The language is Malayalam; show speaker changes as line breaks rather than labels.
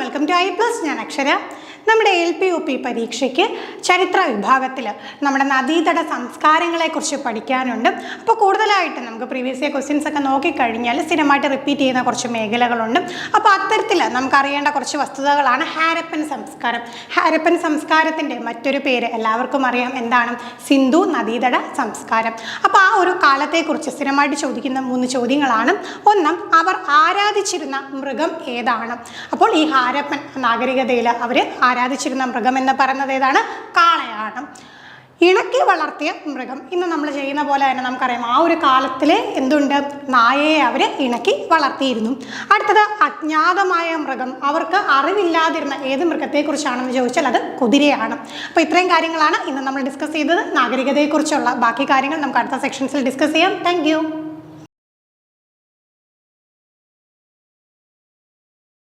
Welcome to I plus. ഞാൻ അക്ഷര. നമ്മുടെ LP-UP പരീക്ഷയ്ക്ക് ചരിത്ര വിഭാഗത്തിൽ നമ്മുടെ നദീതട സംസ്കാരങ്ങളെക്കുറിച്ച് പഠിക്കാനുണ്ട്. അപ്പോൾ കൂടുതലായിട്ട് നമുക്ക് പ്രീവിയസ് ഇയർ ക്വസ്റ്റ്യൻസ് ഒക്കെ നോക്കിക്കഴിഞ്ഞാൽ സ്ഥിരമായിട്ട് റിപ്പീറ്റ് ചെയ്യുന്ന കുറച്ച് മേഖലകളുണ്ട്. അപ്പോൾ അത്തരത്തിൽ നമുക്കറിയേണ്ട കുറച്ച് വസ്തുതകളാണ് ഹാരപ്പൻ സംസ്കാരം. ഹാരപ്പൻ സംസ്കാരത്തിൻ്റെ മറ്റൊരു പേര് എല്ലാവർക്കും അറിയാം, എന്താണ്? സിന്ധു നദീതട സംസ്കാരം. അപ്പോൾ ആ ഒരു കാലത്തെക്കുറിച്ച് സ്ഥിരമായിട്ട് ചോദിക്കുന്ന 3 ചോദ്യങ്ങളാണ്. ഒന്ന്, അവർ ആരാധിച്ചിരുന്ന മൃഗം ഏതാണ്? അപ്പോൾ ഈ ഹാരപ്പൻ നാഗരികതയിൽ അവർ ആരാധിച്ചിരുന്ന മൃഗം എന്ന് പറയുന്നത് ഏതാണ്? കാളയാണ്. ഇണക്കി വളർത്തിയ മൃഗം. ഇന്ന് നമ്മൾ ചെയ്യുന്ന പോലെ തന്നെ നമുക്കറിയാം, ആ ഒരു കാലത്തിൽ എന്തുണ്ട്? നായയെ അവർ ഇണക്കി വളർത്തിയിരുന്നു. അടുത്തത്, അജ്ഞാതമായ മൃഗം. അവർക്ക് അറിവില്ലാതിരുന്ന ഏത് മൃഗത്തെക്കുറിച്ചാണെന്ന് ചോദിച്ചാൽ അത് കുതിരയാണ്. അപ്പോൾ ഇത്രയും കാര്യങ്ങളാണ് ഇന്ന് നമ്മൾ ഡിസ്കസ് ചെയ്തത്. നാഗരികതയെക്കുറിച്ചുള്ള ബാക്കി കാര്യങ്ങൾ നമുക്ക് അടുത്ത സെക്ഷൻസിൽ ഡിസ്കസ് ചെയ്യാം. താങ്ക്